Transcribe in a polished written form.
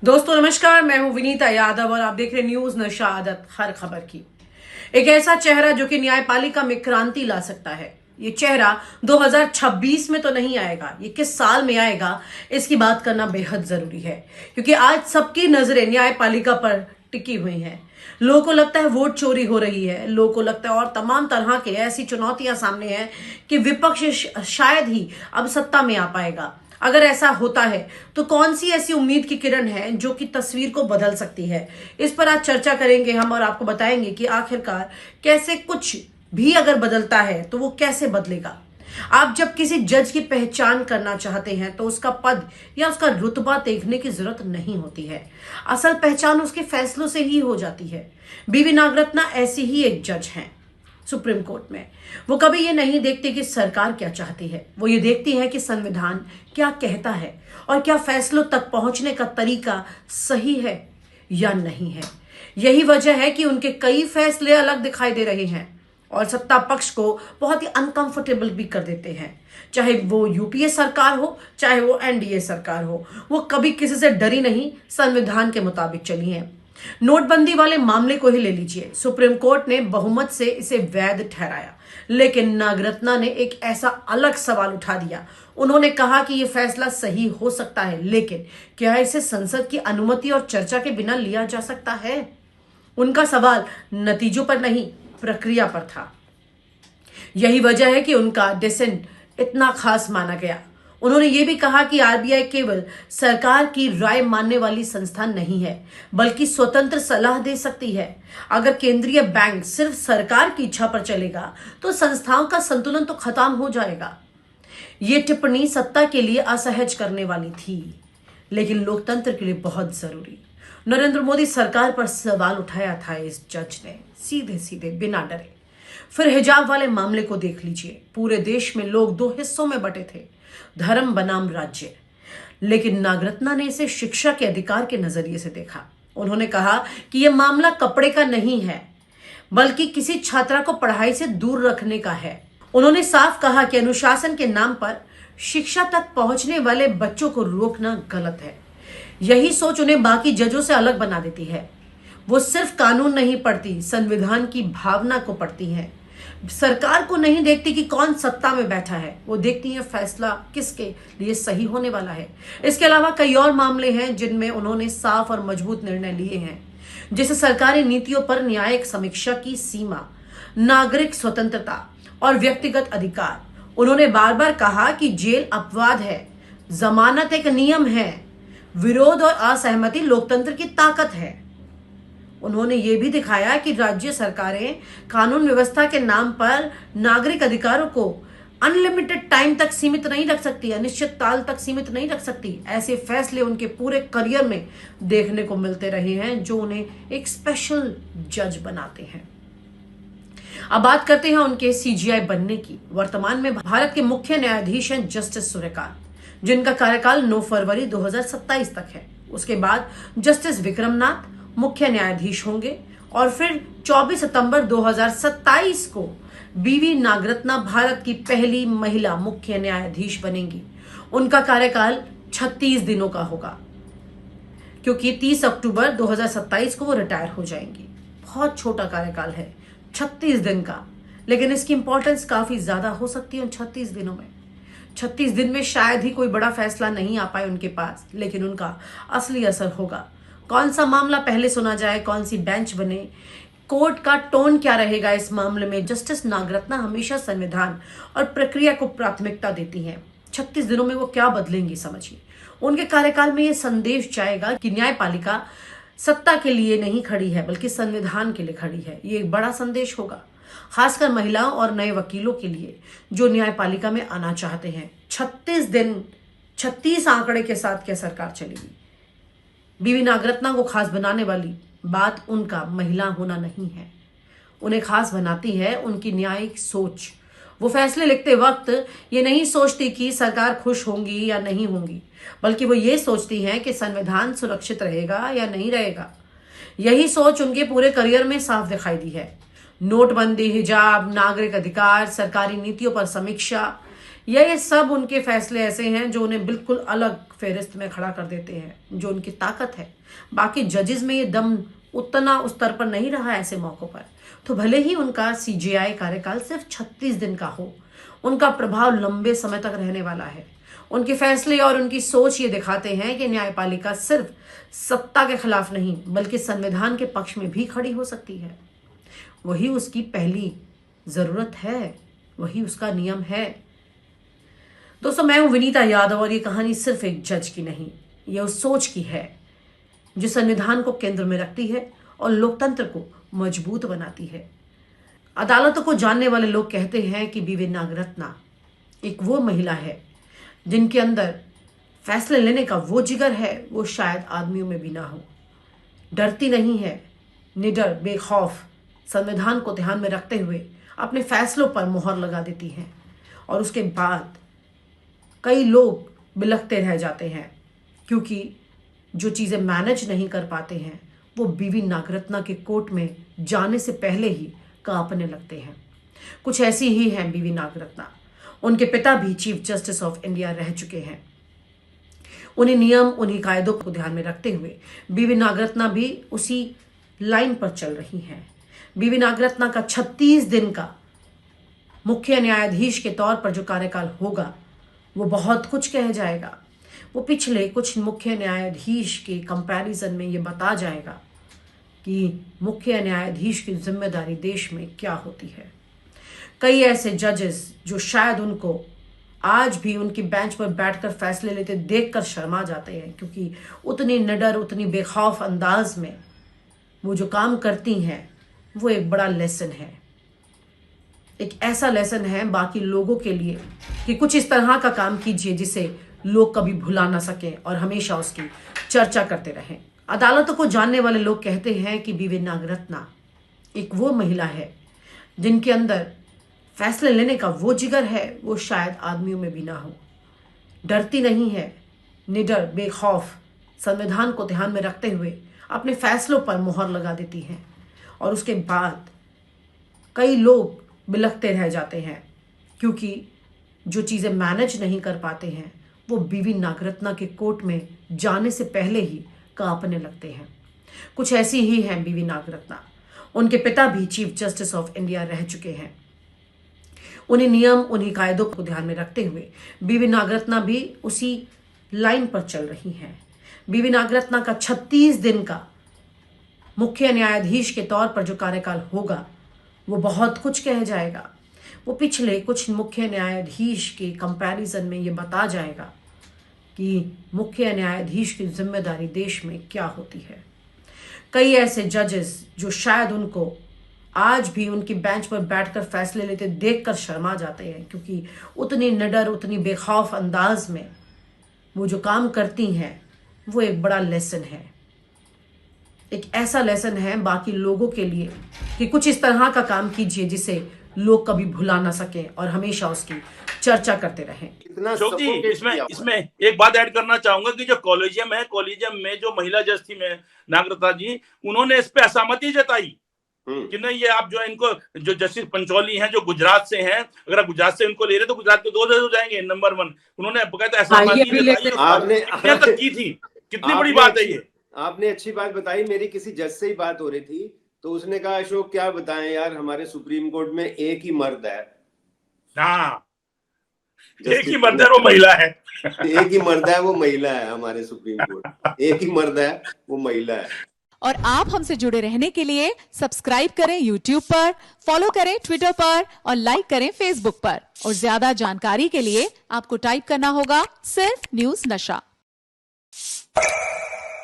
दोस्तों नमस्कार, मैं हूं विनीता यादव और आप देख रहे न्यूज नशा आदत हर खबर की। एक ऐसा चेहरा जो कि न्यायपालिका में क्रांति ला सकता है। ये चेहरा 2026 में तो नहीं आएगा, ये किस साल में आएगा इसकी बात करना बेहद जरूरी है, क्योंकि आज सबकी नजरें न्यायपालिका पर टिकी हुई हैं। लोगों को लगता है वोट चोरी हो रही है, लोगों को लगता है और तमाम तरह के ऐसी चुनौतियां सामने हैं कि विपक्ष शायद ही अब सत्ता में आ पाएगा। अगर ऐसा होता है तो कौन सी ऐसी उम्मीद की किरण है जो कि तस्वीर को बदल सकती है, इस पर आज चर्चा करेंगे हम और आपको बताएंगे कि आखिरकार कैसे कुछ भी अगर बदलता है तो वो कैसे बदलेगा। आप जब किसी जज की पहचान करना चाहते हैं तो उसका पद या उसका रुतबा देखने की जरूरत नहीं होती है, असल पहचान उसके फैसलों से ही हो जाती है। बीवी नागरत्ना ऐसी ही एक जज हैं सुप्रीम कोर्ट में। वो कभी ये नहीं देखती कि सरकार क्या चाहती है, वो ये देखती है कि संविधान क्या कहता है और क्या फैसलों तक पहुंचने का तरीका सही है या नहीं है। यही वजह है कि उनके कई फैसले अलग दिखाई दे रहे हैं और सत्ता पक्ष को बहुत ही अनकंफर्टेबल भी कर देते हैं। चाहे वो यूपीए सरकार हो, चाहे वो एनडीए सरकार हो, वो कभी किसी से डरी नहीं, संविधान के मुताबिक चली है। नोटबंदी वाले मामले को ही ले लीजिए, सुप्रीम कोर्ट ने बहुमत से इसे वैध ठहराया, लेकिन नागरत्ना ने एक ऐसा अलग सवाल उठा दिया। उन्होंने कहा कि यह फैसला सही हो सकता है, लेकिन क्या इसे संसद की अनुमति और चर्चा के बिना लिया जा सकता है? उनका सवाल नतीजों पर नहीं, प्रक्रिया पर था। यही वजह है कि उनका डिसेंट इतना खास माना गया। उन्होंने ये भी कहा कि आरबीआई केवल सरकार की राय मानने वाली संस्था नहीं है, बल्कि स्वतंत्र सलाह दे सकती है। अगर केंद्रीय बैंक सिर्फ सरकार की इच्छा पर चलेगा तो संस्थाओं का संतुलन तो खत्म हो जाएगा। ये टिप्पणी सत्ता के लिए असहज करने वाली थी, लेकिन लोकतंत्र के लिए बहुत जरूरी। नरेंद्र मोदी सरकार पर सवाल उठाया था इस जज ने, सीधे सीधे बिना डरे। फिर हिजाब वाले मामले को देख लीजिए। पूरे देश में लोग दो हिस्सों में बटे थे, धर्म बनाम राज्य, लेकिन नागरत्ना ने इसे शिक्षा के अधिकार के नजरिए से देखा। उन्होंने कहा कि यह मामला कपड़े का नहीं है, बल्कि किसी छात्रा को पढ़ाई से दूर रखने का है। उन्होंने साफ कहा कि अनुशासन के नाम पर शिक्षा तक पहुंचने वाले बच्चों को रोकना गलत है। यही सोच उन्हें बाकी जजों से अलग बना देती है। वो सिर्फ कानून नहीं पढ़ती, संविधान की भावना को पढ़ती है। सरकार को नहीं देखती कि कौन सत्ता में बैठा है, वो देखती है फैसला किसके लिए सही होने वाला है। इसके अलावा कई और मामले हैं जिनमें उन्होंने साफ और मजबूत निर्णय लिए हैं, जैसे सरकारी नीतियों पर न्यायिक समीक्षा की सीमा, नागरिक स्वतंत्रता और व्यक्तिगत अधिकार। उन्होंने बार बार कहा कि जेल अपवाद है, जमानत एक नियम है, विरोध और असहमति लोकतंत्र की ताकत है। उन्होंने ये भी दिखाया कि राज्य सरकारें कानून व्यवस्था के नाम पर नागरिक अधिकारों को अनलिमिटेड टाइम तक सीमित नहीं रख सकती, अनिश्चित काल तक सीमित नहीं रख सकती। ऐसे फैसले उनके पूरे करियर में देखने को मिलते रहे हैं, जो उन्हें एक स्पेशल जज बनाते हैं। अब बात करते हैं उनके सीजीआई बनने की। वर्तमान में भारत के मुख्य न्यायाधीश हैं जस्टिस सूर्यकांत, जिनका कार्यकाल 9 फरवरी 2027 तक है। उसके बाद जस्टिस विक्रमनाथ मुख्य न्यायाधीश होंगे और फिर 24 सितंबर 2027 को बीवी नागरत्ना भारत की पहली महिला मुख्य न्यायाधीश बनेंगी। उनका कार्यकाल 36 दिनों का होगा, क्योंकि 30 अक्टूबर 2027 को वो रिटायर हो जाएंगी। बहुत छोटा कार्यकाल है, 36 दिन का, लेकिन इसकी इंपॉर्टेंस काफी ज्यादा हो सकती है उन 36 दिनों में। 36 दिन में शायद ही कोई बड़ा फैसला नहीं आ पाए उनके पास, लेकिन उनका असली असर होगा। कौन सा मामला पहले सुना जाए, कौन सी बेंच बने, कोर्ट का टोन क्या रहेगा इस मामले में। जस्टिस नागरत्ना हमेशा संविधान और प्रक्रिया को प्राथमिकता देती हैं। 36 दिनों में वो क्या बदलेंगी, समझिए। उनके कार्यकाल में ये संदेश जाएगा कि न्यायपालिका सत्ता के लिए नहीं खड़ी है, बल्कि संविधान के लिए खड़ी है। ये एक बड़ा संदेश होगा, खासकर महिलाओं और नए वकीलों के लिए जो न्यायपालिका में आना चाहते हैं। 36 दिन, 36 आंकड़े के साथ क्या सरकार चलेगी। बीवी नागरत्ना को खास बनाने वाली बात उनका महिला होना नहीं है, उन्हें खास बनाती है उनकी न्यायिक सोच। वो फैसले लिखते वक्त ये नहीं सोचती कि सरकार खुश होंगी या नहीं होंगी, बल्कि वो ये सोचती हैं कि संविधान सुरक्षित रहेगा या नहीं रहेगा। यही सोच उनके पूरे करियर में साफ दिखाई दी है। नोटबंदी, हिजाब, नागरिक अधिकार, सरकारी नीतियों पर समीक्षा, ये सब उनके फैसले ऐसे हैं जो उन्हें बिल्कुल अलग फेरिस्त में खड़ा कर देते हैं, जो उनकी ताकत है। बाकी जजेस में ये दम उतना उस स्तर पर नहीं रहा ऐसे मौकों पर। तो भले ही उनका सीजेआई कार्यकाल सिर्फ 36 दिन का हो, उनका प्रभाव लंबे समय तक रहने वाला है। उनके फैसले और उनकी सोच ये दिखाते हैं कि न्यायपालिका सिर्फ सत्ता के खिलाफ नहीं बल्कि संविधान के पक्ष में भी खड़ी हो सकती है। वही उसकी पहली जरूरत है, वही उसका नियम है। दोस्तों, मैं हूं विनीता यादव और ये कहानी सिर्फ एक जज की नहीं, ये उस सोच की है जो संविधान को केंद्र में रखती है और लोकतंत्र को मजबूत बनाती है। अदालतों को जानने वाले लोग कहते हैं कि बीवी नागरत्ना एक वो महिला है जिनके अंदर फैसले लेने का वो जिगर है वो शायद आदमियों में भी ना हो। डरती नहीं है, निडर, बेखौफ, संविधान को ध्यान में रखते हुए अपने फैसलों पर मुहर लगा देती हैं। और उसके बाद कई लोग बिलखते रह जाते हैं क्योंकि जो चीज़ें मैनेज नहीं कर पाते हैं वो बीवी नागरत्ना के कोर्ट में जाने से पहले ही कांपने लगते हैं। कुछ ऐसी ही हैं बीवी नागरत्ना। उनके पिता भी चीफ जस्टिस ऑफ इंडिया रह चुके हैं। उन्हीं नियम, उन्हीं कायदों को ध्यान में रखते हुए बीवी नागरत्ना भी उसी लाइन पर चल रही हैं। बीवी नागरत्ना का 36 दिन का मुख्य न्यायाधीश के तौर पर जो कार्यकाल होगा वो बहुत कुछ कह जाएगा। वो पिछले कुछ मुख्य न्यायाधीश के कंपैरिजन में ये बता जाएगा कि मुख्य न्यायाधीश की जिम्मेदारी देश में क्या होती है। कई ऐसे जजेस जो शायद उनको आज भी उनकी बेंच पर बैठकर फैसले लेते देखकर शर्मा जाते हैं क्योंकि उतनी निडर, उतनी बेखौफ अंदाज में वो जो काम करती हैं वो एक बड़ा लेसन है। एक ऐसा लेसन है बाकी लोगों के लिए कि कुछ इस तरह का काम कीजिए जिसे लोग कभी भुला ना सकें और हमेशा उसकी चर्चा करते रहें। अदालतों को जानने वाले लोग कहते हैं कि बीवी नागरत्ना एक वो महिला है जिनके अंदर फैसले लेने का वो जिगर है वो शायद आदमियों में भी ना हो। डरती नहीं है, निडर, बेखौफ, संविधान को ध्यान में रखते हुए अपने फैसलों पर मुहर लगा देती हैं। और उसके बाद कई लोग बिलखते रह जाते हैं क्योंकि जो चीज़ें मैनेज नहीं कर पाते हैं वो बीवी नागरत्ना के कोर्ट में जाने से पहले ही कांपने लगते हैं। कुछ ऐसी ही हैं बीवी नागरत्ना। उनके पिता भी चीफ जस्टिस ऑफ इंडिया रह चुके हैं। उन्हीं नियम, उन्हीं कायदों को ध्यान में रखते हुए बीवी नागरत्ना भी उसी लाइन पर चल रही हैं। बीवी नागरत्ना का 36 दिन का मुख्य न्यायाधीश के तौर पर जो कार्यकाल होगा वो बहुत कुछ कह जाएगा। वो पिछले कुछ मुख्य न्यायाधीश के कंपैरिजन में ये बता जाएगा कि मुख्य न्यायाधीश की जिम्मेदारी देश में क्या होती है। कई ऐसे जजेस जो शायद उनको आज भी उनकी बेंच पर बैठकर फैसले लेते देखकर शर्मा जाते हैं क्योंकि उतनी निडर, उतनी बेखौफ अंदाज में वो जो काम करती हैं वो एक बड़ा लेसन है। एक ऐसा लेसन है बाकी लोगों के लिए कि कुछ इस तरह का काम कीजिए जिसे लोग कभी भुला ना सकें और हमेशा उसकी चर्चा करते रहें। अशोक जी, इसमें एक बात ऐड करना चाहूंगा कि जो कॉलेजियम है, कॉलेजियम में जो महिला जज थी नागरत्ना जी, उन्होंने इस पे असहमति जताई कि नहीं, ये आप जो है इनको, जो जस्टिस पंचौली हैं जो गुजरात से हैं, अगर आप गुजरात से इनको ले रहे तो गुजरात के 2 जज हो जाएंगे, नंबर 1। उन्होंने बकायदा असहमति जताई की थी। कितनी बड़ी बात है ये। आपने अच्छी बात बताई। मेरी किसी जज से ही बात हो रही थी तो उसने कहा, अशोक क्या बताएं यार, हमारे सुप्रीम कोर्ट में एक ही मर्द है। हाँ, एक ही मर्द है वो महिला है। एक ही मर्द है वो महिला है। हमारे सुप्रीम कोर्ट एक ही मर्द है वो महिला है। और आप हमसे जुड़े रहने के लिए सब्सक्राइब करें YouTube पर, फॉलो करें Twitter पर और लाइक करें Facebook पर। और ज्यादा जानकारी के लिए आपको टाइप करना होगा सिर्फ न्यूज़ नशा।